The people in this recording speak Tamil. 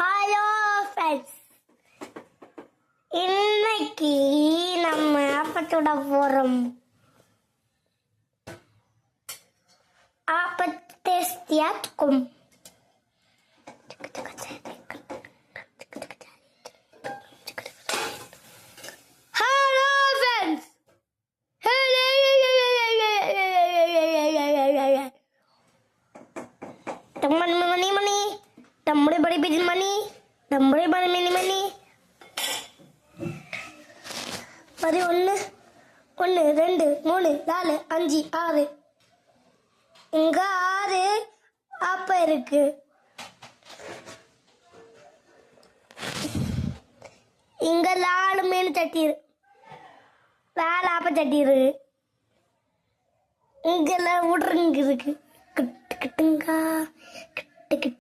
ஹலோ ஃப்ரெண்ட்ஸ், இன்னைக்கு நம்ம ஆப்பத்தோட போகிறோம். ஆப்பத் டேஸ்டியாக இருக்கும். ஹலோ ஃப்ரெண்ட்ஸ், மணி நம்முடைய படி பிடி மணி நம்முடைய படி மினி மணி அது 1 1 2 3 4 5 6 இங்க 6 ஆப்ப இருக்கு. இங்க 4 மீன் சட்டி இருக்கு, 4 ஆப்ப சட்டி இருக்கு. இங்க விடுறங்க இருக்கு. கிட்டுங்க